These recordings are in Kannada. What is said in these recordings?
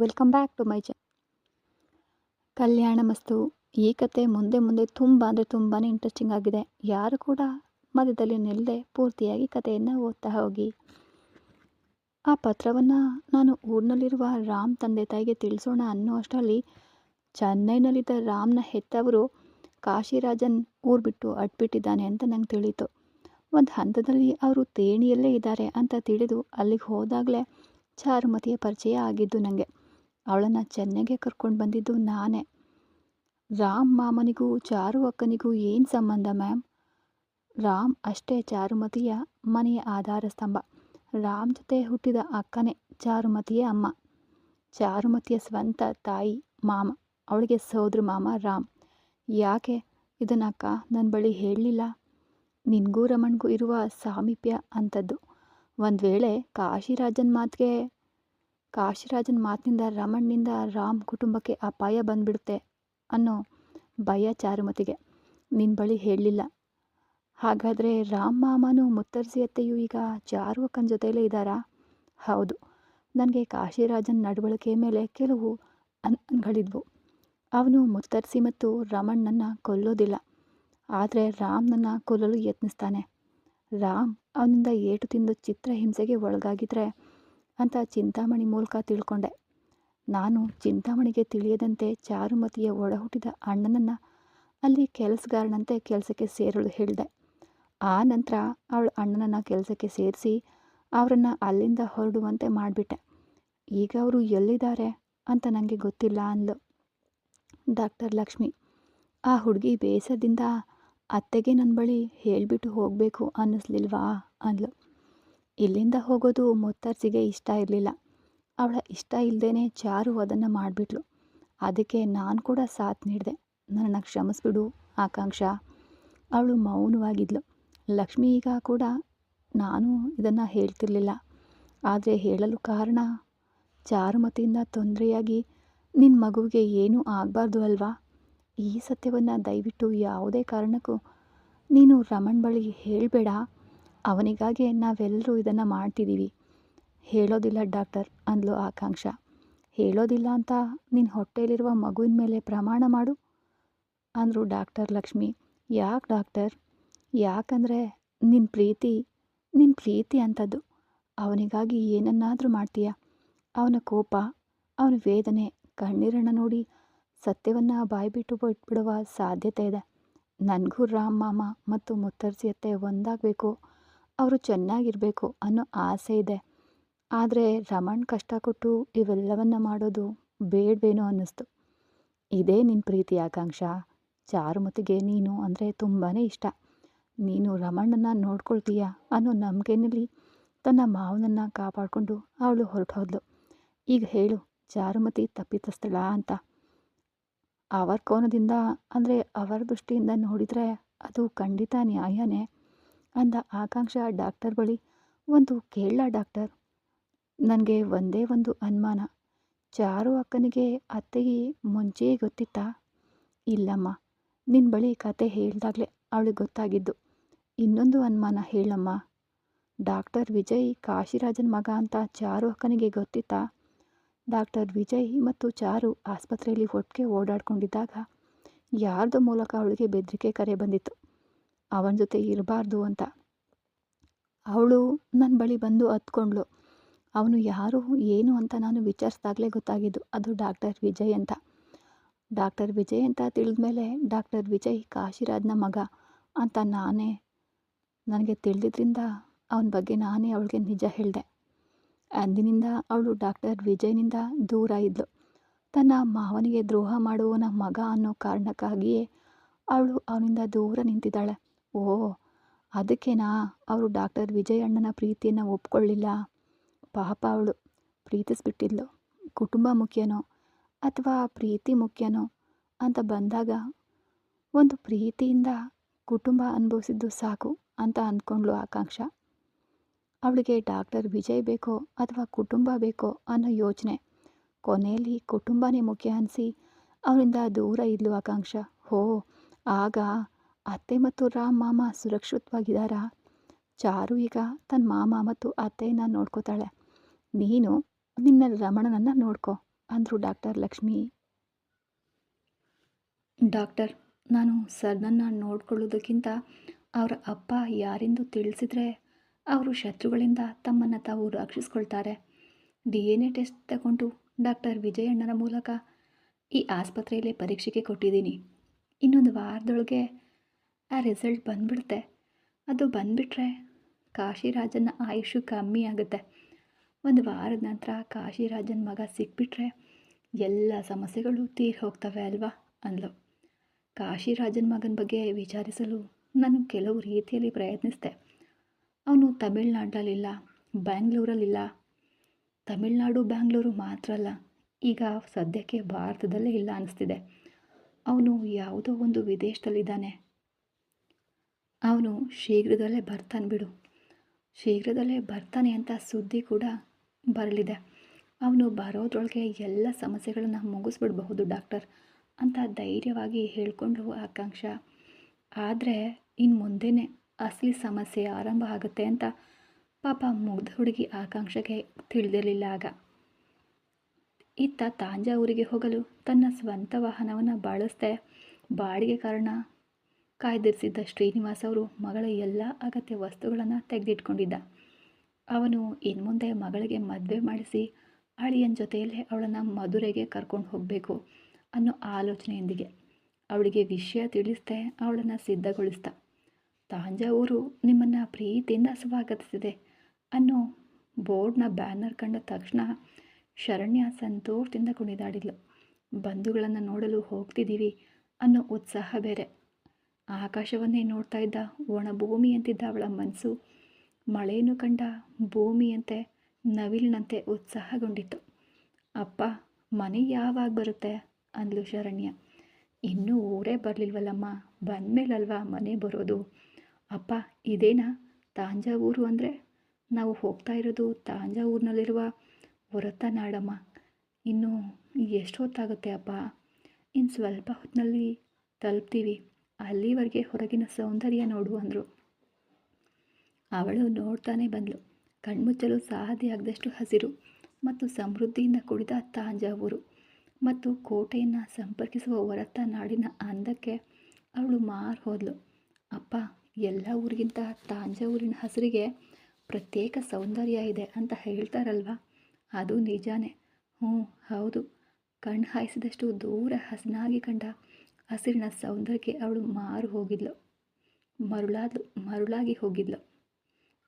ವೆಲ್ಕಮ್ ಬ್ಯಾಕ್ ಟು ಮೈ ಕಲ್ಯಾಣ ಮಸ್ತು. ಈ ಕತೆ ಮುಂದೆ ಮುಂದೆ ತುಂಬ ಅಂದರೆ ತುಂಬಾ ಇಂಟ್ರೆಸ್ಟಿಂಗ್ ಆಗಿದೆ. ಯಾರು ಕೂಡ ಮಧ್ಯದಲ್ಲಿ ನಿಲ್ಲದೆ ಪೂರ್ತಿಯಾಗಿ ಕಥೆಯನ್ನು ಓದ್ತಾ ಹೋಗಿ. ಆ ಪತ್ರವನ್ನು ನಾನು ಊರಿನಲ್ಲಿರುವ ರಾಮ್ ತಂದೆ ತಾಯಿಗೆ ತಿಳಿಸೋಣ ಅನ್ನೋ ಅಷ್ಟರಲ್ಲಿ ಚೆನ್ನೈನಲ್ಲಿದ್ದ ರಾಮ್ನ ಹೆತ್ತವರು ಕಾಶಿರಾಜನ್ ಊರು ಬಿಟ್ಟು ಅಡ್ಬಿಟ್ಟಿದ್ದಾನೆ ಅಂತ ನಂಗೆ ತಿಳಿಯಿತು. ಒಂದು ಹಂತದಲ್ಲಿ ಅವರು ತೇಣಿಯಲ್ಲೇ ಇದ್ದಾರೆ ಅಂತ ತಿಳಿದು ಅಲ್ಲಿಗೆ ಹೋದಾಗಲೇ ಚಾರುಮತಿಯ ಪರಿಚಯ ಆಗಿದ್ದು ನನಗೆ. ಅವಳನ್ನು ಚೆನ್ನೈಗೆ ಕರ್ಕೊಂಡು ಬಂದಿದ್ದು ನಾನೇ. ರಾಮ್ ಮಾಮನಿಗೂ ಚಾರು ಅಕ್ಕನಿಗೂ ಏನು ಸಂಬಂಧ ಮ್ಯಾಮ್? ರಾಮ್ ಅಷ್ಟೇ ಚಾರುಮತಿಯ ಮನೆಯ ಆಧಾರ ಸ್ತಂಭ. ರಾಮ್ ಜೊತೆ ಹುಟ್ಟಿದ ಅಕ್ಕನೇ ಚಾರುಮತಿಯ ಅಮ್ಮ. ಚಾರುಮತಿಯ ಸ್ವಂತ ತಾಯಿ ಮಾಮ, ಅವಳಿಗೆ ಸೋದರ ಮಾಮ ರಾಮ್. ಯಾಕೆ ಇದನ್ನಕ್ಕ ನನ್ನ ಬಳಿ ಹೇಳಲಿಲ್ಲ? ನಿನಗೂ ರಮಣ್ಗೂ ಇರುವ ಸಾಮೀಪ್ಯ ಅಂಥದ್ದು. ಒಂದು ವೇಳೆ ಕಾಶಿರಾಜನ್ ಮಾತಿನಿಂದ ರಮಣ್ನಿಂದ ರಾಮ್ ಕುಟುಂಬಕ್ಕೆ ಅಪಾಯ ಬಂದ್ಬಿಡುತ್ತೆ ಅನ್ನೋ ಭಯ ಚಾರುಮತಿಗೆ. ನಿನ್ನ ಬಳಿ ಹೇಳಲಿಲ್ಲ. ಹಾಗಾದರೆ ರಾಮ್ ಮಾಮನೂ ಮುತ್ತರ್ಸಿ ಅತ್ತೆಯೂ ಈಗ ಚಾರು ಅಕ್ಕನ ಜೊತೆಯಲ್ಲೇ ಇದ್ದಾರಾ? ಹೌದು. ನನಗೆ ಕಾಶಿರಾಜನ್ ನಡವಳಿಕೆ ಮೇಲೆ ಕೆಲವು ಅನುಮಾನಗಳಿದ್ವು. ಅವನು ಮುತ್ತರ್ಸಿ ಮತ್ತು ರಮಣ್ಣನ್ನು ಕೊಲ್ಲೋದಿಲ್ಲ, ಆದರೆ ರಾಮ್ನನ್ನು ಕೊಲ್ಲಲು ಯತ್ನಿಸ್ತಾನೆ. ರಾಮ್ ಅವನಿಂದ ಏಟು ತಿಂದು ಚಿತ್ರಹಿಂಸೆಗೆ ಒಳಗಾಗಿದ್ರೆ ಅಂತ ಚಿಂತಾಮಣಿ ಮೂಲಕ ತಿಳ್ಕೊಂಡೆ. ನಾನು ಚಿಂತಾಮಣಿಗೆ ತಿಳಿಯದಂತೆ ಚಾರುಮತಿಯ ಒಡಹುಟ್ಟಿದ ಅಣ್ಣನನ್ನು ಅಲ್ಲಿ ಕೆಲಸಗಾರನಂತೆ ಕೆಲಸಕ್ಕೆ ಸೇರಲು ಹೇಳಿದೆ. ಆ ನಂತರ ಅವಳ ಅಣ್ಣನನ್ನು ಕೆಲಸಕ್ಕೆ ಸೇರಿಸಿ ಅವರನ್ನು ಅಲ್ಲಿಂದ ಹೊರಡುವಂತೆ ಮಾಡಿಬಿಟ್ಟೆ. ಈಗ ಅವರು ಎಲ್ಲಿದ್ದಾರೆ ಅಂತ ನನಗೆ ಗೊತ್ತಿಲ್ಲ ಅಂದ್ಲು ಡಾಕ್ಟರ್ ಲಕ್ಷ್ಮಿ. ಆ ಹುಡುಗಿ ಬೇಸರದಿಂದ ಅತ್ತೆಗೆ ನನ್ನ ಬಳಿ ಹೇಳಿಬಿಟ್ಟು ಹೋಗಬೇಕು ಅನ್ನಿಸ್ಲಿಲ್ವಾ ಅಂದ್ಲು. ಇಲ್ಲಿಂದ ಹೋಗೋದು ಮುತ್ತರ್ಸಿಗೆ ಇಷ್ಟ ಇರಲಿಲ್ಲ. ಅವಳ ಇಷ್ಟ ಇಲ್ಲದೇ ಚಾರು ಅದನ್ನು ಮಾಡಿಬಿಟ್ಲು. ಅದಕ್ಕೆ ನಾನು ಕೂಡ ಸಾಥ್ ನೀಡಿದೆ. ನನ್ನನ್ನು ಕ್ಷಮಿಸ್ಬಿಡು ಆಕಾಂಕ್ಷ. ಅವಳು ಮೌನವಾಗಿದ್ಲು. ಲಕ್ಷ್ಮಿ ಈಗ ಕೂಡ ನಾನು ಇದನ್ನು ಹೇಳ್ತಿರ್ಲಿಲ್ಲ, ಆದರೆ ಹೇಳಲು ಕಾರಣ ಚಾರುಮತಿಯಿಂದ ತೊಂದರೆಯಾಗಿ ನಿನ್ನ ಮಗುವಿಗೆ ಏನೂ ಆಗಬಾರ್ದು ಅಲ್ವಾ? ಈ ಸತ್ಯವನ್ನು ದಯವಿಟ್ಟು ಯಾವುದೇ ಕಾರಣಕ್ಕೂ ನೀನು ರಮಣ್ ಬಳಿ ಹೇಳಬೇಡ. ಅವನಿಗಾಗಿ ನಾವೆಲ್ಲರೂ ಇದನ್ನು ಮಾಡ್ತಿದ್ದೀವಿ. ಹೇಳೋದಿಲ್ಲ ಡಾಕ್ಟರ್ ಅಂದ್ಲು ಆಕಾಂಕ್ಷ. ಹೇಳೋದಿಲ್ಲ ಅಂತ ನಿನ್ನ ಹೊಟ್ಟೆಯಲ್ಲಿರುವ ಮಗುವಿನ ಮೇಲೆ ಪ್ರಮಾಣ ಮಾಡು ಅಂದರು ಡಾಕ್ಟರ್ ಲಕ್ಷ್ಮಿ. ಯಾಕೆ ಡಾಕ್ಟರ್? ಯಾಕಂದರೆ ನಿನ್ನ ಪ್ರೀತಿ ಅಂಥದ್ದು. ಅವನಿಗಾಗಿ ಏನನ್ನಾದರೂ ಮಾಡ್ತೀಯ. ಅವನ ಕೋಪ, ಅವನ ವೇದನೆ, ಕಣ್ಣೀರನ್ನು ನೋಡಿ ಸತ್ಯವನ್ನು ಬಾಯ್ಬಿಟ್ಟು ಬಿಟ್ಬಿಡುವ ಸಾಧ್ಯತೆ ಇದೆ. ನನಗೂ ರಾಮ್ ಮಾಮ ಮತ್ತು ಮುತ್ತರ್ಸಿ ಅತ್ತೆ ಒಂದಾಗಬೇಕು, ಅವರು ಚೆನ್ನಾಗಿರಬೇಕು ಅನ್ನೋ ಆಸೆ ಇದೆ. ಆದರೆ ರಮಣ್ ಕಷ್ಟ ಕೊಟ್ಟು ಇವೆಲ್ಲವನ್ನ ಮಾಡೋದು ಬೇಡವೇನೋ ಅನ್ನಿಸ್ತು. ಇದೇ ನಿನ್ನ ಪ್ರೀತಿ ಆಕಾಂಕ್ಷ. ಚಾರುಮತಿಗೆ ನೀನು ಅಂದರೆ ತುಂಬಾ ಇಷ್ಟ. ನೀನು ರಮಣ್ಣನ್ನು ನೋಡ್ಕೊಳ್ತೀಯ ಅನ್ನೋ ನಂಬಿಕೆಯಲ್ಲಿ ತನ್ನ ಮಾವನನ್ನು ಕಾಪಾಡಿಕೊಂಡು ಅವಳು ಹೊರಟೋದ್ಲು. ಈಗ ಹೇಳು, ಚಾರುಮತಿ ತಪ್ಪಿತಸ್ಥಳ ಅಂತ? ಅವರ ಕೋನದಿಂದ ಅಂದರೆ ಅವರ ದೃಷ್ಟಿಯಿಂದ ನೋಡಿದರೆ ಅದು ಖಂಡಿತ ನ್ಯಾಯನೇ ಅಂದ ಆಕಾಂಕ್ಷ ಡಾಕ್ಟರ್ ಬಳಿ. ಒಂದು ಕೇಳಲಾ ಡಾಕ್ಟರ್? ನನಗೆ ಒಂದೇ ಒಂದು ಅನುಮಾನ. ಚಾರು ಅಕ್ಕನಿಗೆ ಅತ್ತೆಗೆ ಮುಂಚೆಯೇ ಗೊತ್ತಿತ್ತಾ? ಇಲ್ಲಮ್ಮ, ನಿನ್ನ ಬಳಿ ಕತೆ ಹೇಳಿದಾಗಲೇ ಅವಳಿಗೆ ಗೊತ್ತಾಗಿದ್ದು. ಇನ್ನೊಂದು ಅನುಮಾನ ಹೇಳಮ್ಮ. ಡಾಕ್ಟರ್ ವಿಜಯ್ ಕಾಶಿರಾಜನ್ ಮಗ ಅಂತ ಚಾರು ಅಕ್ಕನಿಗೆ ಗೊತ್ತಿತ್ತಾ? ಡಾಕ್ಟರ್ ವಿಜಯ್ ಮತ್ತು ಚಾರು ಆಸ್ಪತ್ರೆಯಲ್ಲಿ ಒಟ್ಟಿಗೆ ಓಡಾಡ್ಕೊಂಡಿದ್ದಾಗ ಯಾರ್ದೋ ಮೂಲಕ ಅವಳಿಗೆ ಬೆದರಿಕೆ ಕರೆ ಬಂದಿತ್ತು, ಅವನ ಜೊತೆ ಇರಬಾರ್ದು ಅಂತ. ಅವಳು ನನ್ನ ಬಳಿ ಬಂದು ಹತ್ಕೊಂಡ್ಳು. ಅವನು ಯಾರು ಏನು ಅಂತ ನಾನು ವಿಚಾರಿಸಿದಾಗಲೇ ಗೊತ್ತಾಗಿದ್ದು ಅದು ಡಾಕ್ಟರ್ ವಿಜಯ್ ಅಂತ. ಡಾಕ್ಟರ್ ವಿಜಯ್ ಅಂತ ತಿಳಿದ ಮೇಲೆ ಡಾಕ್ಟರ್ ವಿಜಯ್ ಕಾಶಿರಾಜ್ನ ಮಗ ಅಂತ ನನಗೆ ತಿಳಿದಿದ್ದರಿಂದ ಅವನ ಬಗ್ಗೆ ನಾನೇ ಅವಳಿಗೆ ನಿಜ ಹೇಳಿದೆ. ಅಂದಿನಿಂದ ಅವಳು ಡಾಕ್ಟರ್ ವಿಜಯ್ನಿಂದ ದೂರ ಇದ್ಲು. ತನ್ನ ಮಾವನಿಗೆ ದ್ರೋಹ ಮಾಡುವವನ ಮಗ ಅನ್ನೋ ಕಾರಣಕ್ಕಾಗಿಯೇ ಅವಳು ಅವನಿಂದ ದೂರ ನಿಂತಿದ್ದಾಳೆ. ಓ, ಅದಕ್ಕೇನಾ ಅವರು ಡಾಕ್ಟರ್ ವಿಜಯ್ ಅಣ್ಣನ ಪ್ರೀತಿಯನ್ನು ಒಪ್ಕೊಳ್ಳಿಲ್ಲ? ಪಾಪ, ಅವಳು ಪ್ರೀತಿಸ್ಬಿಟ್ಟಿದ್ಲು. ಕುಟುಂಬ ಮುಖ್ಯನೋ ಅಥವಾ ಪ್ರೀತಿ ಮುಖ್ಯನೋ ಅಂತ ಬಂದಾಗ ಒಂದು ಪ್ರೀತಿಯಿಂದ ಕುಟುಂಬ ಅನುಭವಿಸಿದ್ದು ಸಾಕು ಅಂತ ಅಂದ್ಕೊಂಡ್ಳು ಆಕಾಂಕ್ಷ. ಅವಳಿಗೆ ಡಾಕ್ಟರ್ ವಿಜಯ್ ಬೇಕೋ ಅಥವಾ ಕುಟುಂಬ ಬೇಕೋ ಅನ್ನೋ ಯೋಚನೆ. ಕೊನೆಯಲ್ಲಿ ಕುಟುಂಬನೇ ಮುಖ್ಯ ಅನಿಸಿ ಅವನಿಂದ ದೂರ ಇದ್ಲು ಆಕಾಂಕ್ಷ. ಹೋ, ಆಗ ಅತ್ತೆ ಮತ್ತು ರಾಮ್ ಮಾಮ ಸುರಕ್ಷಿತವಾಗಿದ್ದಾರಾ? ಚಾರು ಈಗ ತನ್ನ ಮಾಮ ಮತ್ತು ಅತ್ತೆಯನ್ನು ನೋಡ್ಕೋತಾಳೆ. ನೀನು ನಿನ್ನ ರಮಣನನ್ನು ನೋಡ್ಕೊ ಅಂದರು ಡಾಕ್ಟರ್ ಲಕ್ಷ್ಮಿ. ಡಾಕ್ಟರ್, ನಾನು ಸರ್ನನ್ನು ನೋಡ್ಕೊಳ್ಳೋದಕ್ಕಿಂತ ಅವರ ಅಪ್ಪ ಯಾರೆಂದು ತಿಳಿಸಿದ್ರೆ ಅವರು ಶತ್ರುಗಳಿಂದ ತಮ್ಮನ್ನು ತಾವು ರಕ್ಷಿಸ್ಕೊಳ್ತಾರೆ. DNA ಟೆಸ್ಟ್ ತಗೊಂಡು ಡಾಕ್ಟರ್ ವಿಜಯಣ್ಣನ ಮೂಲಕ ಈ ಆಸ್ಪತ್ರೆಯಲ್ಲೇ ಪರೀಕ್ಷೆಗೆ ಕೊಟ್ಟಿದ್ದೀನಿ. ಇನ್ನೊಂದು ವಾರದೊಳಗೆ ಆ ರಿಸಲ್ಟ್ ಬಂದ್ಬಿಡುತ್ತೆ. ಅದು ಬಂದುಬಿಟ್ರೆ ಕಾಶಿರಾಜನ ಆಯುಷು ಕಮ್ಮಿ ಆಗುತ್ತೆ. ಒಂದು ವಾರದ ನಂತರ ಕಾಶಿರಾಜನ ಮಗ ಸಿಕ್ಬಿಟ್ರೆ ಎಲ್ಲ ಸಮಸ್ಯೆಗಳು ತೀರಿ ಹೋಗ್ತವೆ ಅಲ್ವಾ ಅಂದ್ಲು. ಕಾಶಿರಾಜನ ಮಗನ ಬಗ್ಗೆ ವಿಚಾರಿಸಲು ನಾನು ಕೆಲವು ರೀತಿಯಲ್ಲಿ ಪ್ರಯತ್ನಿಸಿದೆ. ಅವನು ತಮಿಳ್ನಾಡಲ್ಲಿಲ್ಲ, ಬ್ಯಾಂಗ್ಳೂರಲ್ಲಿಲ್ಲ. ತಮಿಳ್ನಾಡು ಬ್ಯಾಂಗ್ಳೂರು ಮಾತ್ರ ಅಲ್ಲ, ಈಗ ಸದ್ಯಕ್ಕೆ ಭಾರತದಲ್ಲೇ ಇಲ್ಲ ಅನ್ನಿಸ್ತಿದೆ. ಅವನು ಯಾವುದೋ ಒಂದು ವಿದೇಶದಲ್ಲಿದ್ದಾನೆ. ಅವನು ಶೀಘ್ರದಲ್ಲೇ ಬರ್ತಾನೆ ಬಿಡು. ಶೀಘ್ರದಲ್ಲೇ ಬರ್ತಾನೆ ಅಂತ ಸುದ್ದಿ ಕೂಡ ಬರಲಿದೆ. ಅವನು ಬರೋದ್ರೊಳಗೆ ಎಲ್ಲ ಸಮಸ್ಯೆಗಳನ್ನು ಮುಗಿಸ್ಬಿಡಬಹುದು ಡಾಕ್ಟರ್ ಅಂತ ಧೈರ್ಯವಾಗಿ ಹೇಳಿಕೊಂಡು ಆಕಾಂಕ್ಷ. ಆದರೆ ಇನ್ನು ಮುಂದೆನೇ ಅಸಲಿ ಸಮಸ್ಯೆ ಆರಂಭ ಆಗುತ್ತೆ ಅಂತ ಪಾಪ ಮುಗ್ಧ ಹುಡುಗಿ ಆಕಾಂಕ್ಷೆಗೆ ತಿಳಿದಿರಲಿಲ್ಲ. ಆಗ ಇತ್ತ ತಾಂಜಾವೂರಿಗೆ ಹೋಗಲು ತನ್ನ ಸ್ವಂತ ವಾಹನವನ್ನು ಬಳಸದೆ ಬಾಡಿಗೆಕಾರನ ಕಾಯ್ದಿರಿಸಿದ್ದ ಶ್ರೀನಿವಾಸ್ ಅವರು ಮಗಳ ಎಲ್ಲ ಅಗತ್ಯ ವಸ್ತುಗಳನ್ನು ತೆಗೆದಿಟ್ಕೊಂಡಿದ್ದ. ಅವನು ಇನ್ನು ಮುಂದೆ ಮಗಳಿಗೆ ಮದುವೆ ಮಾಡಿಸಿ ಅಳಿಯನ ಜೊತೆಯಲ್ಲೇ ಅವಳನ್ನು ಮಧುರೆಗೆ ಕರ್ಕೊಂಡು ಹೋಗಬೇಕು ಅನ್ನೋ ಆಲೋಚನೆಯೊಂದಿಗೆ ಅವಳಿಗೆ ವಿಷಯ ತಿಳಿಸ್ದೆ ಅವಳನ್ನು ಸಿದ್ಧಗೊಳಿಸ್ದ. ತಾಂಜಾವೂರು ನಿಮ್ಮನ್ನು ಪ್ರೀತಿಯಿಂದ ಸ್ವಾಗತಿಸಿದೆ ಅನ್ನೋ ಬೋರ್ಡ್ನ ಬ್ಯಾನರ್ ಕಂಡ ತಕ್ಷಣ ಶರಣ್ಯ ಸಂತೋಷದಿಂದ ಕುಣಿದಾಡಿದ್ಲು. ಬಂಧುಗಳನ್ನು ನೋಡಲು ಹೋಗ್ತಿದ್ದೀವಿ ಅನ್ನೋ ಉತ್ಸಾಹ ಬೇರೆ. ಆಕಾಶವನ್ನೇ ನೋಡ್ತಾ ಇದ್ದ ಒಣಭೂಮಿಯಂತಿದ್ದ ಅವಳ ಮನಸ್ಸು ಮಳೆಯನ್ನು ಕಂಡ ಭೂಮಿಯಂತೆ ನವಿಲಿನಂತೆ ಉತ್ಸಾಹಗೊಂಡಿತ್ತು. ಅಪ್ಪ, ಮನೆ ಯಾವಾಗ ಬರುತ್ತೆ ಅಂದ್ಲು ಶರಣ್ಯ. ಇನ್ನೂ ಊರೇ ಬರಲಿಲ್ವಲ್ಲಮ್ಮ, ಬಂದಮೇಲಲ್ವಾ ಮನೆ ಬರೋದು. ಅಪ್ಪ, ಇದೇನಾ ತಾಂಜಾವೂರು ಅಂದರೆ? ನಾವು ಹೋಗ್ತಾ ಇರೋದು ತಾಂಜಾವೂರಿನಲ್ಲಿರುವ ಹೊರತನಾಡಮ್ಮ. ಇನ್ನು ಎಷ್ಟು ಹೊತ್ತಾಗುತ್ತೆ ಅಪ್ಪ? ಇನ್ನು ಸ್ವಲ್ಪ ಹೊತ್ತಿನಲ್ಲಿ ತಲುಪ್ತೀವಿ. ಅಲ್ಲಿವರೆಗೆ ಹೊರಗಿನ ಸೌಂದರ್ಯ ನೋಡು ಅಂದರು. ಅವಳು ನೋಡ್ತಾನೆ ಬಂದಳು. ಕಣ್ಮುಚ್ಚಲು ಸಾಧ್ಯವಾಗದಷ್ಟು ಹಸಿರು ಮತ್ತು ಸಮೃದ್ಧಿಯಿಂದ ಕೂಡಿದ ತಾಂಜಾವೂರು ಮತ್ತು ಕೋಟೆಯನ್ನು ಸಂಪರ್ಕಿಸುವ ಹೊರತ ನಾಡಿನ ಅಂದಕ್ಕೆ ಅವಳು ಮಾರು ಹೋದಳು. ಅಪ್ಪ, ಎಲ್ಲ ಊರಿಗಿಂತ ತಾಂಜಾವೂರಿನ ಹಸಿರಿಗೆ ಪ್ರತ್ಯೇಕ ಸೌಂದರ್ಯ ಇದೆ ಅಂತ ಹೇಳ್ತಾರಲ್ವ, ಅದು ನಿಜಾನೇ. ಹೌದು. ಕಣ್ಣು ಹಾಯಿಸಿದಷ್ಟು ದೂರ ಹಸನಾಗಿ ಕಂಡ ಹಸಿರಿನ ಸೌಂದರ್ಯಕ್ಕೆ ಅವಳು ಮಾರು ಹೋಗಿದ್ಲು, ಮರುಳಾಗಿ ಹೋಗಿದ್ಲು.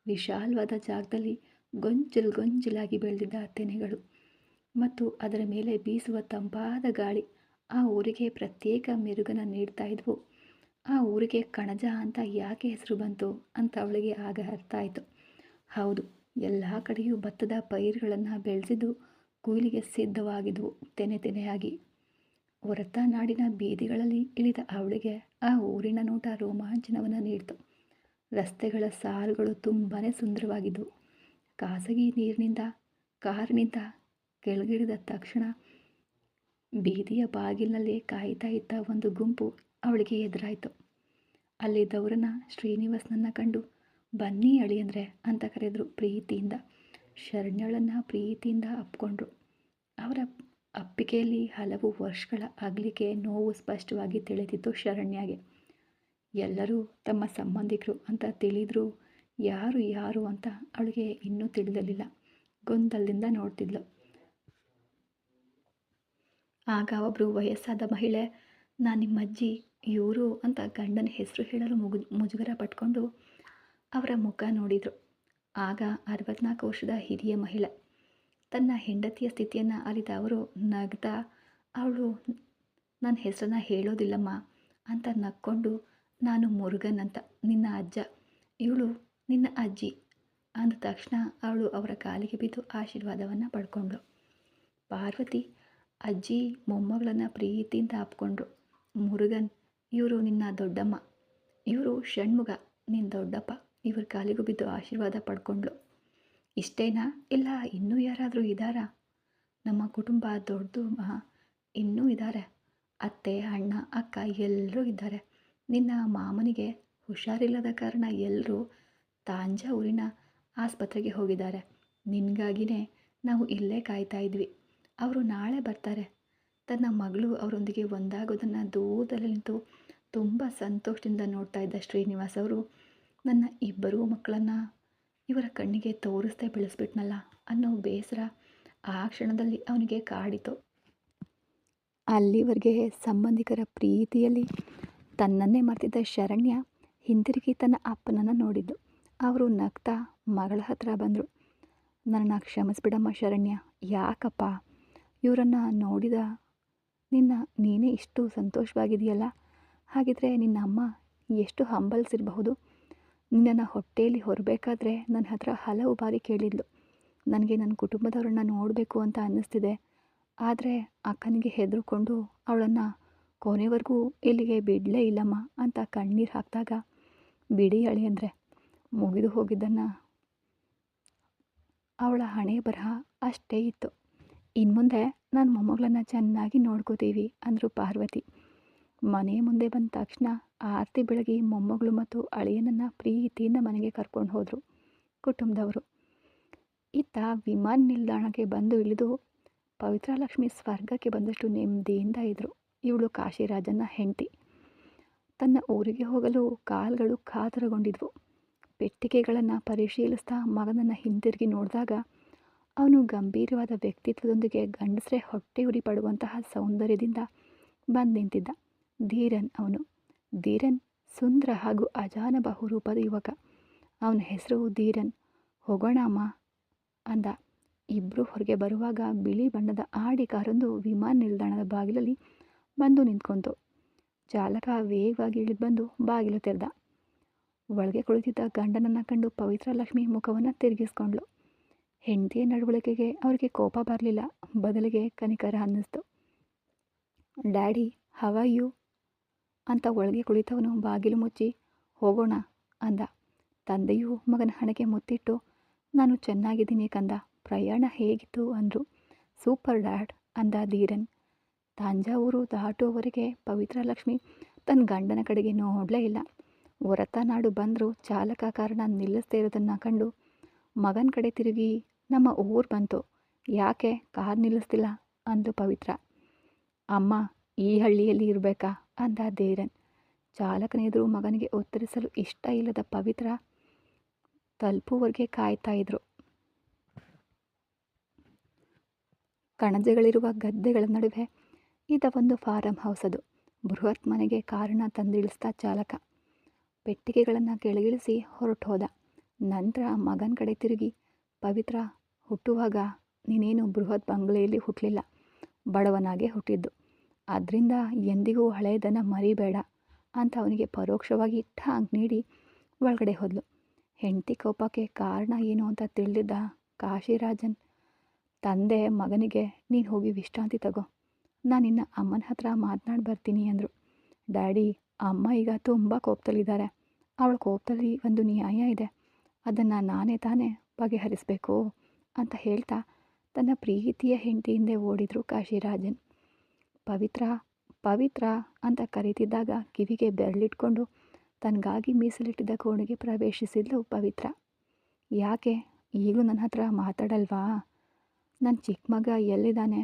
ವಿಶಾಲವಾದ ಜಾಗದಲ್ಲಿ ಗೊಂಚಲಾಗಿ ಬೆಳೆದಿದ್ದ ತೆನೆಗಳು ಮತ್ತು ಅದರ ಮೇಲೆ ಬೀಸುವ ತಂಪಾದ ಗಾಳಿ ಆ ಊರಿಗೆ ಪ್ರತ್ಯೇಕ ಮೆರುಗನ್ನು ನೀಡ್ತಾ ಇದ್ವು. ಆ ಊರಿಗೆ ಕಣಜ ಅಂತ ಯಾಕೆ ಹೆಸರು ಬಂತು ಅಂತ ಅವಳಿಗೆ ಆಗ ಅರ್ಥ ಆಯಿತು. ಹೌದು, ಎಲ್ಲ ಕಡೆಯೂ ಭತ್ತದ ಪೈರುಗಳನ್ನು ಬೆಳೆಸಿದ್ದು ಕೊಯ್ಲಿಗೆ ಸಿದ್ಧವಾಗಿದ್ವು ತೆನೆಯಾಗಿ. ಹೊರತ ನಾಡಿನ ಬೀದಿಗಳಲ್ಲಿ ಇಳಿದ ಅವಳಿಗೆ ಆ ಊರಿನ ನೋಟ ರೋಮಾಂಚನವನ್ನು ನೀಡಿತು. ರಸ್ತೆಗಳ ಸಾಲುಗಳು ತುಂಬಾ ಸುಂದರವಾಗಿದ್ದವು. ಖಾಸಗಿ ಕಾರಿನಿಂದ ಕೆಳಗಿಳಿದ ತಕ್ಷಣ ಬೀದಿಯ ಬಾಗಿಲಿನಲ್ಲೇ ಕಾಯ್ತಾ ಇದ್ದ ಒಂದು ಗುಂಪು ಅವಳಿಗೆ ಎದುರಾಯಿತು. ಅಲ್ಲಿದ್ದವರನ್ನು ಶ್ರೀನಿವಾಸ್ನನ್ನು ಕಂಡು ಬನ್ನಿ ಅಳಿಯಂದ್ರೆ ಅಂತ ಕರೆದ್ರು ಪ್ರೀತಿಯಿಂದ. ಶರಣ್ಯಳನ್ನು ಪ್ರೀತಿಯಿಂದ ಅಪ್ಕೊಂಡ್ರು. ಅವರ ಅಪ್ಪಿಗೆಯಲ್ಲಿ ಹಲವು ವರ್ಷಗಳ ಅಗಲಿಕೆ ನೋವು ಸ್ಪಷ್ಟವಾಗಿ ತಿಳಿದಿತ್ತು ಶರಣ್ಯಗೆ. ಎಲ್ಲರೂ ತಮ್ಮ ಸಂಬಂಧಿಕರು ಅಂತ ತಿಳಿದ್ರು ಯಾರು ಅಂತ ಅವಳಿಗೆ ಇನ್ನೂ ತಿಳಿದಿರಲಿಲ್ಲ. ಗೊಂದಲದಿಂದ ನೋಡ್ತಿದ್ಲು. ಆಗ ಒಬ್ಬರು ವಯಸ್ಸಾದ ಮಹಿಳೆ, ನಾನು ನಿಮ್ಮ ಅಜ್ಜಿ ಇವರು ಅಂತ ಗಂಡನ ಹೆಸರು ಹೇಳಲು ಮುಜುಗರ ಪಟ್ಕೊಂಡು ಅವರ ಮುಖ ನೋಡಿದರು. ಆಗ 64 ವರ್ಷದ ಹಿರಿಯ ಮಹಿಳೆ. ತನ್ನ ಹೆಂಡತಿಯ ಸ್ಥಿತಿಯನ್ನು ಅರಿತ ಅವರು ನಗ್ತಾ, ಅವಳು ನನ್ನ ಹೆಸರನ್ನು ಹೇಳೋದಿಲ್ಲಮ್ಮ ಅಂತ ನಕ್ಕೊಂಡು, ನಾನು ಮುರುಗನ್ ಅಂತ, ನಿನ್ನ ಅಜ್ಜ, ಇವಳು ನಿನ್ನ ಅಜ್ಜಿ ಅಂದ ತಕ್ಷಣ ಅವಳು ಅವರ ಕಾಲಿಗೆ ಬಿದ್ದು ಆಶೀರ್ವಾದವನ್ನು ಪಡ್ಕೊಂಡ್ಳು. ಪಾರ್ವತಿ ಅಜ್ಜಿ ಮೊಮ್ಮಗಳನ್ನು ಪ್ರೀತಿಯಿಂದ ಅಪ್ಕೊಂಡ್ರು. ಮುರುಗನ್, ಇವರು ನಿನ್ನ ದೊಡ್ಡಮ್ಮ, ಇವರು ಷಣ್ಮುಗ ನಿನ್ನ ದೊಡ್ಡಪ್ಪ, ಇವ್ರ ಕಾಲಿಗೂ ಬಿದ್ದು ಆಶೀರ್ವಾದ ಪಡ್ಕೊಂಡ್ಳು. ಇಷ್ಟೇನಾ, ಇಲ್ಲ ಇನ್ನೂ ಯಾರಾದರೂ ಇದ್ದಾರಾ? ನಮ್ಮ ಕುಟುಂಬ ದೊಡ್ಡದು, ಇನ್ನೂ ಇದ್ದಾರೆ. ಅತ್ತೆ, ಅಣ್ಣ, ಅಕ್ಕ ಎಲ್ಲರೂ ಇದ್ದಾರೆ. ನಿನ್ನ ಮಾಮನಿಗೆ ಹುಷಾರಿಲ್ಲದ ಕಾರಣ ಎಲ್ಲರೂ ತಾಂಜಾವೂರಿನ ಆಸ್ಪತ್ರೆಗೆ ಹೋಗಿದ್ದಾರೆ. ನಿನಗಾಗಿಯೇ ನಾವು ಇಲ್ಲೇ ಕಾಯ್ತಾ ಇದ್ವಿ. ಅವರು ನಾಳೆ ಬರ್ತಾರೆ. ತನ್ನ ಮಗಳು ಅವರೊಂದಿಗೆ ಒಂದಾಗೋದನ್ನು ದೂರದಲ್ಲಿ ನಿಂತು ತುಂಬ ಸಂತೋಷದಿಂದ ನೋಡ್ತಾ ಇದ್ದ ಶ್ರೀನಿವಾಸ್ ಅವರು ನನ್ನ ಇಬ್ಬರೂ ಮಕ್ಕಳನ್ನು ಇವರ ಕಣ್ಣಿಗೆ ತೋರಿಸ್ದೇ ಬೆಳೆಸ್ಬಿಟ್ನಲ್ಲ ಅನ್ನೋ ಬೇಸರ ಆ ಕ್ಷಣದಲ್ಲಿ ಅವನಿಗೆ ಕಾಡಿತು. ಅಲ್ಲಿವರೆಗೆ ಸಂಬಂಧಿಕರ ಪ್ರೀತಿಯಲ್ಲಿ ತನ್ನನ್ನೇ ಮರ್ತಿದ್ದ ಶರಣ್ಯ ಹಿಂತಿರುಗಿ ತನ್ನ ಅಪ್ಪನನ್ನು ನೋಡಿದ್ದು. ಅವರು ನಗ್ತಾ ಮಗಳ ಹತ್ರ ಬಂದರು. ನನ್ನನ್ನು ಕ್ಷಮಿಸ್ಬಿಡಮ್ಮ ಶರಣ್ಯ. ಯಾಕಪ್ಪ? ಇವರನ್ನು ನೋಡಿದ ನೀನೇ ಇಷ್ಟು ಸಂತೋಷವಾಗಿದೆಯಲ್ಲ, ಹಾಗಿದ್ರೆ ನಿನ್ನ ಅಮ್ಮ ಎಷ್ಟು ಹಂಬಲಿಸಿರಬಹುದು. ನಿನ್ನನ್ನು ಹೊಟ್ಟೆಯಲ್ಲಿ ಹೊರಬೇಕಾದ್ರೆ ನನ್ನ ಹತ್ರ ಹಲವು ಬಾರಿ ಕೇಳಿದ್ಲು, ನನಗೆ ನನ್ನ ಕುಟುಂಬದವ್ರನ್ನ ನೋಡಬೇಕು ಅಂತ ಅನ್ನಿಸ್ತಿದೆ. ಆದರೆ ಅಕ್ಕನಿಗೆ ಹೆದರ್ಕೊಂಡು ಅವಳನ್ನು ಕೊನೆವರೆಗೂ ಇಲ್ಲಿಗೆ ಬಿಡಲೇ ಇಲ್ಲಮ್ಮ ಅಂತ ಕಣ್ಣೀರು ಹಾಕಿದಾಗ, ಬಿಡಿ ಅಳಿಯಂದ್ರೆ, ಮುಗಿದು ಹೋಗಿದ್ದನ್ನು ಅವಳ ಹಣೆ ಬರಹ ಅಷ್ಟೇ ಇತ್ತು. ಇನ್ಮುಂದೆ ನನ್ನ ಮೊಮ್ಮಗಳನ್ನು ಚೆನ್ನಾಗಿ ನೋಡ್ಕೋತೀವಿ ಅಂದರು ಪಾರ್ವತಿ. ಮನೆ ಮುಂದೆ ಬಂದ ತಕ್ಷಣ ಆರತಿ ಬೆಳಗಿ ಮೊಮ್ಮಗಳು ಮತ್ತು ಅಳಿಯನನ್ನು ಪ್ರೀತಿಯಿಂದ ಮನೆಗೆ ಕರ್ಕೊಂಡು ಹೋದರು ಕುಟುಂಬದವರು. ಇತ್ತ ವಿಮಾನ ನಿಲ್ದಾಣಕ್ಕೆ ಬಂದು ಇಳಿದು ಪವಿತ್ರ ಲಕ್ಷ್ಮಿ ಸ್ವರ್ಗಕ್ಕೆ ಬಂದಷ್ಟು ನೆಮ್ಮದಿಯಿಂದ ಇದ್ದರು. ಇವಳು ಕಾಶಿರಾಜನ ಹೆಂಡತಿ. ತನ್ನ ಊರಿಗೆ ಹೋಗಲು ಕಾಲ್ಗಳು ಕಾತರಗೊಂಡಿದ್ವು. ಪೆಟ್ಟಿಗೆಗಳನ್ನು ಪರಿಶೀಲಿಸ್ತಾ ಮಗನನ್ನು ಹಿಂತಿರುಗಿ ನೋಡಿದಾಗ ಅವನು ಗಂಭೀರವಾದ ವ್ಯಕ್ತಿತ್ವದೊಂದಿಗೆ ಗಂಡಸರೇ ಹೊಟ್ಟೆ ಉರಿ ಪಡುವಂತಹ ಸೌಂದರ್ಯದಿಂದ ಬಂದು ನಿಂತಿದ್ದ. ಧೀರನ್ ಅವನು. ಧೀರನ್ ಸುಂದರ ಹಾಗೂ ಅಜಾನಬಹು ರೂಪದ ಯುವಕ. ಅವನ ಹೆಸರು ಧೀರನ್. ಹೋಗೋಣ ಅಮ್ಮ ಅಂದ. ಇಬ್ಬರು ಹೊರಗೆ ಬರುವಾಗ ಬಿಳಿ ಬಣ್ಣದ ಆಡಿ ಕಾರೊಂದು ವಿಮಾನ ನಿಲ್ದಾಣದ ಬಾಗಿಲಲ್ಲಿ ಬಂದು ನಿಂತ್ಕೊಂತು. ಚಾಲಕ ವೇಗವಾಗಿ ಇಳಿದು ಬಂದು ಬಾಗಿಲು ತೆರೆದ. ಒಳಗೆ ಕುಳಿತಿದ್ದ ಗಂಡನನ್ನು ಕಂಡು ಪವಿತ್ರ ಲಕ್ಷ್ಮಿ ಮುಖವನ್ನು ತಿರುಗಿಸ್ಕೊಂಡ್ಳು. ಹೆಂಡತಿಯ ನಡವಳಿಕೆಗೆ ಅವರಿಗೆ ಕೋಪ ಬರಲಿಲ್ಲ, ಬದಲಿಗೆ ಕನಿಕರ ಅನ್ನಿಸ್ತು. ಡ್ಯಾಡಿ, ಹೌ ಆರ್ ಯು ಅಂತ ಒಳಗೆ ಕುಳಿತವನು ಬಾಗಿಲು ಮುಚ್ಚಿ ಹೋಗೋಣ ಅಂದ. ತಂದೆಯು ಮಗನ ಹಣೆಗೆ ಮುತ್ತಿಟ್ಟು, ನಾನು ಚೆನ್ನಾಗಿದ್ದೀನಿ ಕಂದ, ಪ್ರಯಾಣ ಹೇಗಿತ್ತು ಅಂದರು. ಸೂಪರ್ ಡ್ಯಾಡ್ ಅಂದ ಧೀರನ್. ತಂಜಾವೂರು ದಾಟುವವರೆಗೆ ಪವಿತ್ರ ಲಕ್ಷ್ಮಿ ತನ್ನ ಗಂಡನ ಕಡೆಗೆ ನೋಡಲೇ ಇಲ್ಲ. ಹೊರತ ನಾಡು ಬಂದರೂ ಚಾಲಕ ಕಾರಣ ನಿಲ್ಲಿಸದೇ ಇರೋದನ್ನು ಕಂಡು ಮಗನ ಕಡೆ ತಿರುಗಿ, ನಮ್ಮ ಊರು ಬಂತು, ಯಾಕೆ ಕಾರ್ ನಿಲ್ಲಿಸ್ತಿಲ್ಲ ಅಂದು ಪವಿತ್ರ. ಅಮ್ಮ, ಈ ಹಳ್ಳಿಯಲ್ಲಿ ಇರಬೇಕಾ ಅಂದ ಧೀರನ್. ಚಾಲಕನ ಎದುರು ಮಗನಿಗೆ ಉತ್ತರಿಸಲು ಇಷ್ಟ ಇಲ್ಲದ ಪವಿತ್ರ ತಲುಪುವರೆಗೆ ಕಾಯ್ತಾ ಇದ್ರು. ಕಣಜಗಳಿರುವ ಗದ್ದೆಗಳ ನಡುವೆ ಇದ್ದ ಒಂದು ಫಾರಂ ಹೌಸ್ ಅದು. ಬೃಹತ್ ಮನೆಗೆ ಕಾರಣ ತಂದಿಳಿಸ್ತಾ ಚಾಲಕ ಪೆಟ್ಟಿಗೆಗಳನ್ನು ಕೆಳಗಿಳಿಸಿ ಹೊರಟು ಹೋದ. ನಂತರ ಮಗನ ಕಡೆ ತಿರುಗಿ, ಪವಿತ್ರ, ಹುಟ್ಟುವಾಗ ನೀನೇನು ಬೃಹತ್ ಬಂಗಲೆಯಲ್ಲಿ ಹುಟ್ಟಲಿಲ್ಲ, ಬಡವನಾಗೆ ಹುಟ್ಟಿದ್ದು. ಅದರಿಂದ ಎಂದಿಗೂ ಹಳೆಯದನ್ನು ಮರಿಬೇಡ ಅಂತ ಅವನಿಗೆ ಪರೋಕ್ಷವಾಗಿ ಠಾಂಗ್ ನೀಡಿ ಒಳಗಡೆ ಹೋದ್ಲು. ಹೆಂಡತಿ ಕೋಪಕ್ಕೆ ಕಾರಣ ಏನು ಅಂತ ತಿಳಿದಿದ್ದ ಕಾಶಿರಾಜನ್ ತಂದೆ ಮಗನಿಗೆ, ನೀನು ಹೋಗಿ ವಿಶ್ರಾಂತಿ ತಗೋ, ನಾನು ನಿನ್ನ ಅಮ್ಮನ ಹತ್ರ ಮಾತನಾಡಿ ಬರ್ತೀನಿ ಅಂದರು. ಡ್ಯಾಡಿ, ಅಮ್ಮ ಈಗ ತುಂಬ ಕೋಪದಲ್ಲಿದ್ದಾರೆ. ಅವಳ ಕೋಪದಲ್ಲಿ ಒಂದು ನ್ಯಾಯ ಇದೆ, ಅದನ್ನು ನಾನೇ ತಾನೇ ಬಗೆಹರಿಸಬೇಕು ಅಂತ ಹೇಳ್ತಾ ತನ್ನ ಪ್ರೀತಿಯ ಹೆಂಡತಿ ಹಿಂದೆ ಓಡಿದ್ರು ಕಾಶಿರಾಜನ್. ಪವಿತ್ರ ಪವಿತ್ರ ಅಂತ ಕರೀತಿದ್ದಾಗ ಕಿವಿಗೆ ಬೆರಳಿಟ್ಕೊಂಡು ತನಗಾಗಿ ಮೀಸಲಿಟ್ಟಿದ್ದ ಕೋಣೆಗೆ ಪ್ರವೇಶಿಸಿದ್ಲು ಪವಿತ್ರ. ಯಾಕೆ ಈಗಲೂ ನನ್ನ ಹತ್ರ ಮಾತಾಡಲ್ವಾ? ನನ್ನ ಚಿಕ್ಕ ಮಗ ಎಲ್ಲಿದ್ದಾನೆ?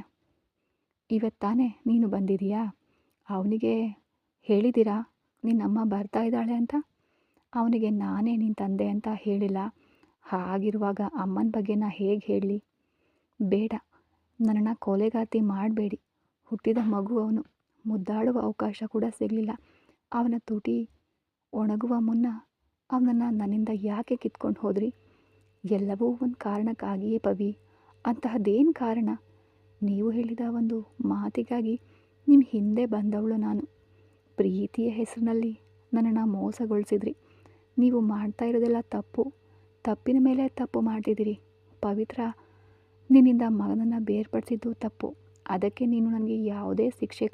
ಇವತ್ತಾನೆ ನೀನು ಬಂದಿದೀಯಾ? ಅವನಿಗೆ ಹೇಳಿದ್ದೀರಾ ನಿನ್ನಮ್ಮ ಬರ್ತಾ ಇದ್ದಾಳೆ ಅಂತ? ಅವನಿಗೆ ನಾನೇ ನಿನ್ನ ತಂದೆ ಅಂತ ಹೇಳಿಲ್ಲ. ಹಾಗಿರುವಾಗ ಅಮ್ಮನ ಬಗ್ಗೆ ನಾ ಹೇಗೆ ಹೇಳಲಿ? ಬೇಡ, ನನ್ನನ್ನು ಕೊಲೆಗಾತಿ ಮಾಡಬೇಡಿ. ಹುಟ್ಟಿದ ಮಗು ಅವನು, ಮುದ್ದಾಡುವ ಅವಕಾಶ ಕೂಡ ಸಿಗಲಿಲ್ಲ. ಅವನ ತುಟಿ ಒಣಗುವ ಮುನ್ನ ಅವನನ್ನು ನನ್ನಿಂದ ಯಾಕೆ ಕಿತ್ಕೊಂಡು ಹೋದ್ರಿ? ಎಲ್ಲವೂ ಒಂದು ಕಾರಣಕ್ಕಾಗಿಯೇ ಪವಿ. ಅಂತಹದ್ದೇನು ಕಾರಣ? ನೀವು ಹೇಳಿದ ಒಂದು ಮಾತಿಗಾಗಿ ನಿಮ್ಮ ಹಿಂದೆ ಬಂದವಳು ನಾನು. ಪ್ರೀತಿಯ ಹೆಸರಿನಲ್ಲಿ ನನ್ನನ್ನು ಮೋಸಗೊಳಿಸಿದ್ರಿ. ನೀವು ಮಾಡ್ತಾ ಇರೋದೆಲ್ಲ ತಪ್ಪು. ತಪ್ಪಿನ ಮೇಲೆ ತಪ್ಪು ಮಾಡ್ತಿದ್ದೀರಿ. ಪವಿತ್ರ, ನಿನ್ನಿಂದ ಮಗನನ್ನು ಬೇರ್ಪಡಿಸಿದ್ದು ತಪ್ಪು. ಅದಕ್ಕೆ ನೀನು ನನಗೆ ಯಾವುದೇ ಶಿಕ್ಷೆ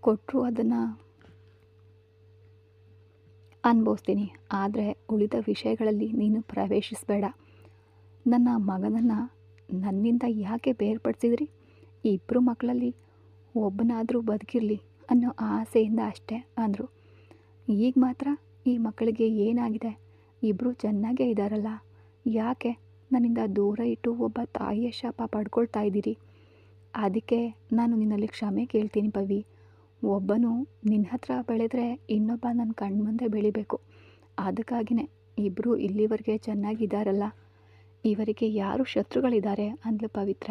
ಕೊಟ್ಟರು ಅದನ್ನು ಅನುಭವಿಸ್ತೀನಿ. ಆದರೆ ಉಳಿದ ವಿಷಯಗಳಲ್ಲಿ ನೀನು ಪ್ರವೇಶಿಸಬೇಡ. ನನ್ನ ಮಗನನ್ನು ನನ್ನಿಂದ ಯಾಕೆ ಬೇರ್ಪಡಿಸಿದ್ರಿ? ಈ ಇಬ್ಬರು ಮಕ್ಕಳಲ್ಲಿ ಒಬ್ಬನಾದರೂ ಬದುಕಿರಲಿ ಅನ್ನೋ ಆಸೆಯಿಂದ ಅಷ್ಟೇ ಅಂದರು. ಈಗ ಮಾತ್ರ ಈ ಮಕ್ಕಳಿಗೆ ಏನಾಗಿದೆ? ಇಬ್ಬರು ಚೆನ್ನಾಗೇ ಇದ್ದಾರಲ್ಲ, ಯಾಕೆ ನನ್ನಿಂದ ದೂರ ಇಟ್ಟು ಒಬ್ಬ ತಾಯಿಯ ಶಾಪ ಪಡ್ಕೊಳ್ತಾ ಇದ್ದೀರಿ. ಅದಕ್ಕೆ ನಾನು ನಿನ್ನಲ್ಲಿ ಕ್ಷಮೆ ಕೇಳ್ತೀನಿ ಪವಿ. ಒಬ್ಬನು ನಿನ್ನ ಹತ್ರ ಬೆಳೆದ್ರೆ ಇನ್ನೊಬ್ಬ ನನ್ನ ಕಣ್ಮುಂದೆ ಬೆಳಿಬೇಕು. ಅದಕ್ಕಾಗಿಯೇ ಇಬ್ಬರು ಇಲ್ಲಿವರೆಗೆ ಚೆನ್ನಾಗಿದ್ದಾರಲ್ಲ, ಇವರಿಗೆ ಯಾರು ಶತ್ರುಗಳಿದ್ದಾರೆ ಅಂದ್ಲು ಪವಿತ್ರ.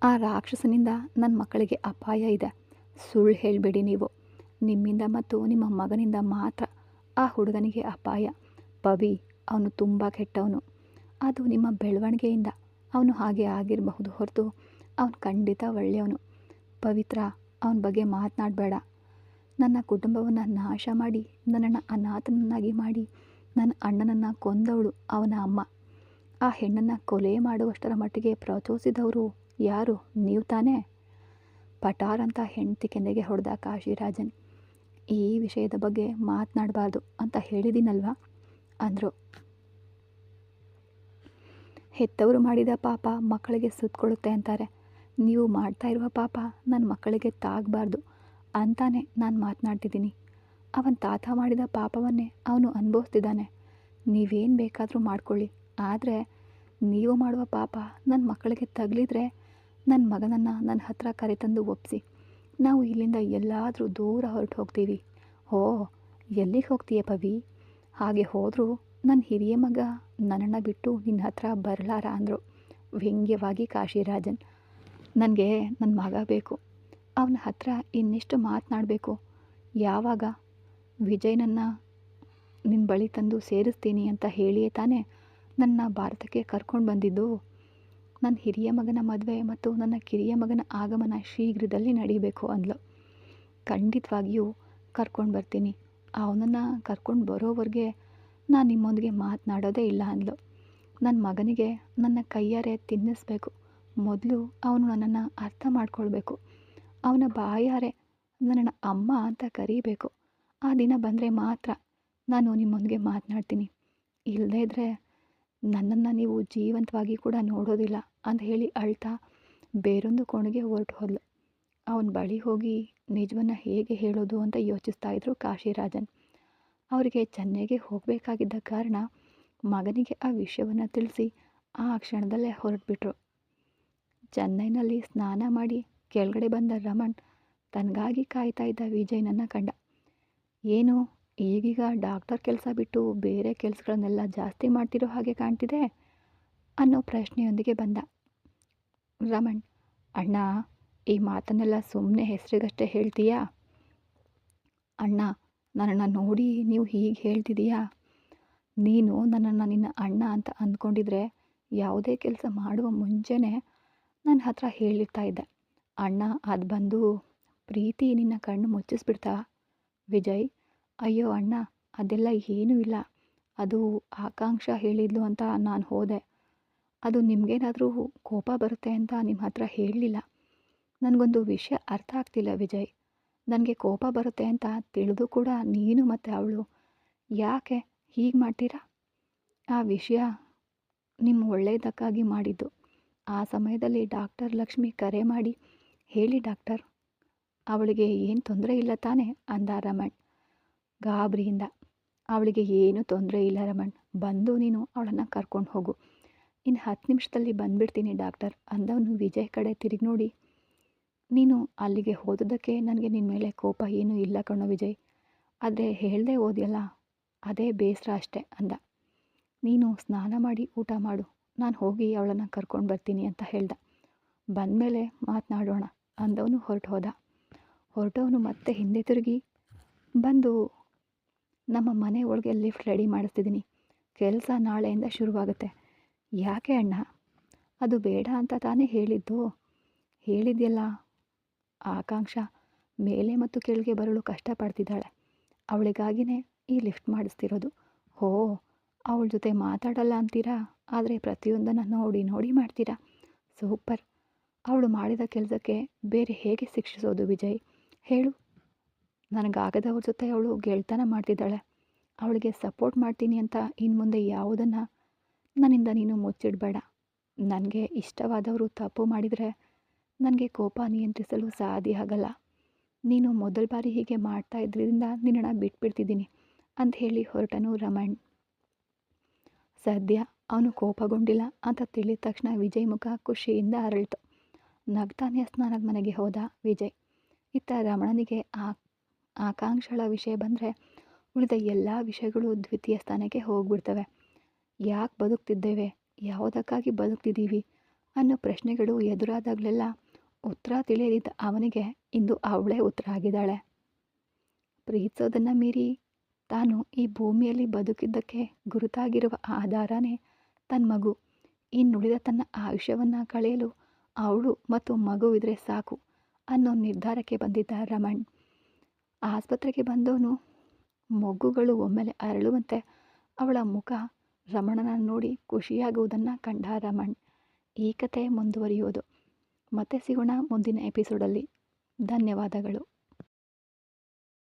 ಆ ರಾಕ್ಷಸನಿಂದ ನನ್ನ ಮಕ್ಕಳಿಗೆ ಅಪಾಯ ಇದೆ. ಸುಳ್ಳು ಹೇಳಬೇಡಿ ನೀವು. ನಿಮ್ಮಿಂದ ಮತ್ತು ನಿಮ್ಮ ಮಗನಿಂದ ಮಾತ್ರ ಆ ಹುಡುಗನಿಗೆ ಅಪಾಯ. ಪವಿ, ಅವನು ತುಂಬ ಕೆಟ್ಟವನು. ಅದು ನಿಮ್ಮ ಬೆಳವಣಿಗೆಯಿಂದ ಅವನು ಹಾಗೆ ಆಗಿರಬಹುದು ಹೊರತು ಅವನು ಖಂಡಿತ ಒಳ್ಳೆಯವನು. ಪವಿತ್ರ, ಅವನ ಬಗ್ಗೆ ಮಾತನಾಡಬೇಡ. ನನ್ನ ಕುಟುಂಬವನ್ನು ನಾಶ ಮಾಡಿ ನನ್ನನ್ನು ಅನಾಥನನ್ನಾಗಿ ಮಾಡಿ ನನ್ನ ಅಣ್ಣನನ್ನು ಕೊಂದವಳು ಅವನ ಅಮ್ಮ. ಆ ಹೆಣ್ಣನ್ನು ಕೊಲೆ ಮಾಡುವಷ್ಟರ ಮಟ್ಟಿಗೆ ಪ್ರಚೋದಿಸಿದವರು ಯಾರು? ನೀವು ತಾನೇ? ಪಟಾರ್ ಅಂತ ಹೆಂಡತಿ ಕೆನ್ನೆಗೆ ಹೊಡೆದ ಕಾಶಿರಾಜನ್. ಈ ವಿಷಯದ ಬಗ್ಗೆ ಮಾತನಾಡಬಾರ್ದು ಅಂತ ಹೇಳಿದ್ದೀನಲ್ವಾ ಅಂದರು. ಹೆತ್ತವರು ಮಾಡಿದ ಪಾಪ ಮಕ್ಕಳಿಗೆ ಸುತ್ತಕೊಳ್ಳುತ್ತೆ ಅಂತಾರೆ. ನೀವು ಮಾಡ್ತಾ ಇರುವ ಪಾಪ ನನ್ನ ಮಕ್ಕಳಿಗೆ ತಾಗಬಾರ್ದು ಅಂತಾನೆ ನಾನು ಮಾತನಾಡ್ತಿದ್ದೀನಿ. ಅವನ ತಾತ ಮಾಡಿದ ಪಾಪವನ್ನೇ ಅವನು ಅನುಭವಿಸ್ತಿದ್ದಾನೆ. ನೀವೇನು ಬೇಕಾದರೂ ಮಾಡ್ಕೊಳ್ಳಿ, ಆದರೆ ನೀವು ಮಾಡುವ ಪಾಪ ನನ್ನ ಮಕ್ಕಳಿಗೆ ತಗಲಿದ್ರೆ ನನ್ನ ಮಗನನ್ನು ನನ್ನ ಹತ್ರ ಕರೆತಂದು ಒಪ್ಪಿಸಿ. ನಾವು ಇಲ್ಲಿಂದ ಎಲ್ಲಾದರೂ ದೂರ ಹೊರಟು ಹೋಗ್ತೀವಿ. ಓ, ಎಲ್ಲಿಗೆ ಹೋಗ್ತೀಯ ಪವಿ? ಹಾಗೆ ಹೋದರೂ ನನ್ನ ಹಿರಿಯ ಮಗ ನನ್ನನ್ನು ಬಿಟ್ಟು ನಿನ್ನ ಹತ್ರ ಬರಲಾರ ಅಂದರು ವ್ಯಂಗ್ಯವಾಗಿ ಕಾಶಿರಾಜನ್. ನನಗೆ ನನ್ನ ಮಗ ಬೇಕು. ಅವನ ಹತ್ರ ಇನ್ನೆಷ್ಟು ಮಾತನಾಡಬೇಕು? ಯಾವಾಗ ವಿಜಯನನ್ನು ನಿನ್ನ ಬಳಿ ತಂದು ಸೇರಿಸ್ತೀನಿ ಅಂತ ಹೇಳಿಯೇ ತಾನೇ ನನ್ನ ಭಾರತಕ್ಕೆ ಕರ್ಕೊಂಡು ಬಂದಿದ್ದು. ನನ್ನ ಹಿರಿಯ ಮಗನ ಮದುವೆ ಮತ್ತು ನನ್ನ ಕಿರಿಯ ಮಗನ ಆಗಮನ ಶೀಘ್ರದಲ್ಲಿ ನಡೀಬೇಕು ಅಂದ್ಲು. ಖಂಡಿತವಾಗಿಯೂ ಕರ್ಕೊಂಡು ಬರ್ತೀನಿ. ಅವನನ್ನು ಕರ್ಕೊಂಡು ಬರೋವರೆಗೆ ನಾನು ನಿಮ್ಮೊಂದಿಗೆ ಮಾತನಾಡೋದೇ ಇಲ್ಲ ಅಂದ್ಲು. ನನ್ನ ಮಗನಿಗೆ ನನ್ನ ಕೈಯಾರೆ ತಿನ್ನಿಸ್ಬೇಕು. ಮೊದಲು ಅವನು ನನ್ನನ್ನು ಅರ್ಥ ಮಾಡ್ಕೊಳ್ಬೇಕು. ಅವನ ಬಾಯಾರೆ ನನ್ನನ್ನು ಅಮ್ಮ ಅಂತ ಕರೀಬೇಕು. ಆ ದಿನ ಬಂದರೆ ಮಾತ್ರ ನಾನು ನಿಮ್ಮೊಂದಿಗೆ ಮಾತನಾಡ್ತೀನಿ. ಇಲ್ಲದೇ ಇದ್ದರೆ ನನ್ನನ್ನು ನೀವು ಜೀವಂತವಾಗಿ ಕೂಡ ನೋಡೋದಿಲ್ಲ ಅಂತ ಹೇಳಿ ಅಳ್ತಾ ಬೇರೊಂದು ಕೋಣೆಗೆ ಹೊರಟು ಹೋದ್ಲು. ಅವನ ಬಳಿ ಹೋಗಿ ನಿಜವನ್ನು ಹೇಗೆ ಹೇಳೋದು ಅಂತ ಯೋಚಿಸ್ತಾ ಇದ್ರು ಕಾಶಿರಾಜನ್. ಅವರಿಗೆ ಚೆನ್ನೈಗೆ ಹೋಗಬೇಕಾಗಿದ್ದ ಕಾರಣ ಮಗನಿಗೆ ಆ ವಿಷಯವನ್ನು ತಿಳಿಸಿ ಆ ಕ್ಷಣದಲ್ಲೇ ಹೊರಟುಬಿಟ್ರು. ಚೆನ್ನೈನಲ್ಲಿ ಸ್ನಾನ ಮಾಡಿ ಕೆಳಗಡೆ ಬಂದ ರಮಣ್ ತನಗಾಗಿ ಕಾಯ್ತಾ ಇದ್ದ ವಿಜಯನನ್ನು ಕಂಡ. ಏನು ಈಗೀಗ ಡಾಕ್ಟರ್ ಕೆಲಸ ಬಿಟ್ಟು ಬೇರೆ ಕೆಲಸಗಳನ್ನೆಲ್ಲ ಜಾಸ್ತಿ ಮಾಡ್ತಿರೋ ಹಾಗೆ ಕಾಣ್ತಿದೆ ಅನ್ನೋ ಪ್ರಶ್ನೆಯೊಂದಿಗೆ ಬಂದ. ರಮಣ್, ಅಣ್ಣ, ಈ ಮಾತನ್ನೆಲ್ಲ ಸುಮ್ಮನೆ ಹೆಸರಿಗಷ್ಟೇ ಹೇಳ್ತೀಯಾ? ಅಣ್ಣ, ನನ್ನನ್ನು ನೋಡಿ ನೀವು ಹೀಗೆ ಹೇಳ್ತಿದೀಯಾ? ನೀನು ನನ್ನನ್ನು ನಿನ್ನ ಅಣ್ಣ ಅಂತ ಅಂದ್ಕೊಂಡಿದ್ರೆ ಯಾವುದೇ ಕೆಲಸ ಮಾಡುವ ಮುಂಚೆನೇ ನನ್ನ ಹತ್ರ ಹೇಳಿರ್ತಾ ಇದ್ದೆ. ಅಣ್ಣ, ಅದು ಬಂದು ಪ್ರೀತಿ ನಿನ್ನ ಕಣ್ಣು ಮುಚ್ಚಿಸ್ಬಿಡ್ತಾ ವಿಜಯ್? ಅಯ್ಯೋ ಅಣ್ಣ, ಅದೆಲ್ಲ ಏನೂ ಇಲ್ಲ. ಅದು ಆಕಾಂಕ್ಷ ಹೇಳಿದ್ಲು ಅಂತ ನಾನು ಹೋದೆ. ಅದು ನಿಮಗೇನಾದರೂ ಕೋಪ ಬರುತ್ತೆ ಅಂತ ನಿಮ್ಮ ಹತ್ರ ಹೇಳಲಿಲ್ಲ. ನನಗೊಂದು ವಿಷಯ ಅರ್ಥ ಆಗ್ತಿಲ್ಲ ವಿಜಯ್. ನನಗೆ ಕೋಪ ಬರುತ್ತೆ ಅಂತ ತಿಳಿದು ಕೂಡ ನೀನು ಮತ್ತು ಅವಳು ಯಾಕೆ ಹೀಗೆ ಮಾಡ್ತೀರಾ? ಆ ವಿಷಯ ನಿಮ್ಮ ಒಳ್ಳೆಯದಕ್ಕಾಗಿ ಮಾಡಿದ್ದು. ಆ ಸಮಯದಲ್ಲಿ ಡಾಕ್ಟರ್ ಲಕ್ಷ್ಮಿ ಕರೆ ಮಾಡಿ, ಹೇಳಿ ಡಾಕ್ಟರ್, ಅವಳಿಗೆ ಏನು ತೊಂದರೆ ಇಲ್ಲ ತಾನೇ ಅಂದ ರಮಣ್ ಗಾಬರಿಯಿಂದ. ಅವಳಿಗೆ ಏನೂ ತೊಂದರೆ ಇಲ್ಲ ರಮಣ್, ಬಂದು ನೀನು ಅವಳನ್ನು ಕರ್ಕೊಂಡು ಹೋಗು. ಇನ್ನು 10 ನಿಮಿಷದಲ್ಲಿ ಬಂದುಬಿಡ್ತೀನಿ ಡಾಕ್ಟರ್ ಅಂದವನು ವಿಜಯ್ ಕಡೆ ತಿರುಗಿ ನೋಡಿ, ನೀನು ಅಲ್ಲಿಗೆ ಹೋದದ್ದಕ್ಕೆ ನನಗೆ ನಿನ್ನ ಮೇಲೆ ಕೋಪ ಏನೂ ಇಲ್ಲ ಕಣೋ ವಿಜಯ್. ಆದರೆ ಹೇಳದೆ ಹೋದ್ಯಲ್ಲ, ಅದೇ ಬೇಸರ ಅಷ್ಟೆ ಅಂದ. ನೀನು ಸ್ನಾನ ಮಾಡಿ ಊಟ ಮಾಡು, ನಾನು ಹೋಗಿ ಅವಳನ್ನು ಕರ್ಕೊಂಡು ಬರ್ತೀನಿ ಅಂತ ಹೇಳ್ದ. ಬಂದಮೇಲೆ ಮಾತನಾಡೋಣ ಅಂದವನು ಹೊರಟವನು ಮತ್ತೆ ಹಿಂದೆ ತಿರುಗಿ ಬಂದು, ನಮ್ಮ ಮನೆ ಒಳಗೆ ಲಿಫ್ಟ್ ರೆಡಿ ಮಾಡಿಸ್ತಿದ್ದೀನಿ. ಕೆಲಸ ನಾಳೆಯಿಂದ ಶುರುವಾಗುತ್ತೆ. ಯಾಕೆ ಅಣ್ಣ? ಅದು ಬೇಡ ಅಂತ ತಾನೇ ಹೇಳಿದ್ದು. ಹೇಳಿದ್ಯಲ್ಲ, ಆಕಾಂಕ್ಷ ಮೇಲೆ ಮತ್ತು ಕೆಳಗೆ ಬರಲು ಕಷ್ಟಪಡ್ತಿದ್ದಾಳೆ. ಅವಳಿಗಾಗಿಯೇ ಈ ಲಿಫ್ಟ್ ಮಾಡಿಸ್ತಿರೋದು. ಹೋ, ಅವಳ ಜೊತೆ ಮಾತಾಡಲ್ಲ ಅಂತೀರಾ, ಆದರೆ ಪ್ರತಿಯೊಂದನ್ನು ನೋಡಿ ಮಾಡ್ತೀರಾ. ಸೂಪರ್. ಅವಳು ಮಾಡಿದ ಕೆಲಸಕ್ಕೆ ಬೇರೆ ಹೇಗೆ ಶಿಕ್ಷಿಸೋದು ವಿಜಯ್ ಹೇಳು? ನನಗಾಗದವ್ರ ಜೊತೆ ಅವಳು ಗೆಳ್ತನ ಮಾಡ್ತಿದ್ದಾಳೆ. ಅವಳಿಗೆ ಸಪೋರ್ಟ್ ಮಾಡ್ತೀನಿ ಅಂತ ಇನ್ನು ಮುಂದೆ ಯಾವುದನ್ನು ನನ್ನಿಂದ ನೀನು ಮುಚ್ಚಿಡಬೇಡ. ನನಗೆ ಇಷ್ಟವಾದವರು ತಪ್ಪು ಮಾಡಿದರೆ ನನಗೆ ಕೋಪ ನಿಯಂತ್ರಿಸಲು ಸಾಧ್ಯ ಆಗಲ್ಲ. ನೀನು ಮೊದಲ ಬಾರಿ ಹೀಗೆ ಮಾಡ್ತಾ ಇದ್ರಿಂದ ನಿನ್ನನ್ನು ಬಿಟ್ಬಿಡ್ತಿದ್ದೀನಿ ಅಂತ ಹೇಳಿ ಹೊರಟನು ರಮಣ್. ಸದ್ಯ ಅವನು ಕೋಪಗೊಂಡಿಲ್ಲ ಅಂತ ತಿಳಿದ ತಕ್ಷಣ ವಿಜಯ್ ಮುಖ ಖುಷಿಯಿಂದ ಅರಳಿತು. ನಗ್ತಾನೆ ಸ್ನಾನದ ಮನೆಗೆ ಹೋದ ವಿಜಯ್. ಇತ್ತ ರಮಣನಿಗೆ ಆಕಾಂಕ್ಷಳ ವಿಷಯ ಬಂದರೆ ಉಳಿದ ಎಲ್ಲ ವಿಷಯಗಳು ದ್ವಿತೀಯ ಸ್ಥಾನಕ್ಕೆ ಹೋಗ್ಬಿಡ್ತವೆ. ಯಾಕೆ ಬದುಕ್ತಿದ್ದೇವೆ, ಯಾವುದಕ್ಕಾಗಿ ಬದುಕ್ತಿದ್ದೀವಿ ಅನ್ನೋ ಪ್ರಶ್ನೆಗಳು ಎದುರಾದಾಗಲೆಲ್ಲ ಉತ್ತರ ತಿಳಿಯದಿದ್ದ ಅವನಿಗೆ ಇಂದು ಅವಳೇ ಉತ್ತರ ಆಗಿದ್ದಾಳೆ. ಪ್ರೀತಿಸೋದನ್ನು ಮೀರಿ ತಾನು ಈ ಭೂಮಿಯಲ್ಲಿ ಬದುಕಿದ್ದಕ್ಕೆ ಗುರುತಾಗಿರುವ ಆಧಾರನೇ ತನ್ನ ಮಗು. ಇನ್ನುಳಿದ ತನ್ನ ಆಯುಷ್ಯವನ್ನು ಕಳೆಯಲು ಅವಳು ಮತ್ತು ಮಗು ಇದ್ರೆ ಸಾಕು ಅನ್ನೋ ನಿರ್ಧಾರಕ್ಕೆ ಬಂದಿದ್ದ ರಮಣ್. ಆಸ್ಪತ್ರೆಗೆ ಬಂದವನು ಮೊಗ್ಗುಗಳು ಒಮ್ಮೆಲೆ ಅರಳುವಂತೆ ಅವಳ ಮುಖ ರಮಣನ ನೋಡಿ ಖುಷಿಯಾಗುವುದನ್ನು ಕಂಡ ರಮಣ್. ಈ ಕತೆ ಮುಂದುವರಿಯೋದು. ಮತ್ತೆ ಸಿಗೋಣ ಮುಂದಿನ ಎಪಿಸೋಡಲ್ಲಿ. ಧನ್ಯವಾದಗಳು.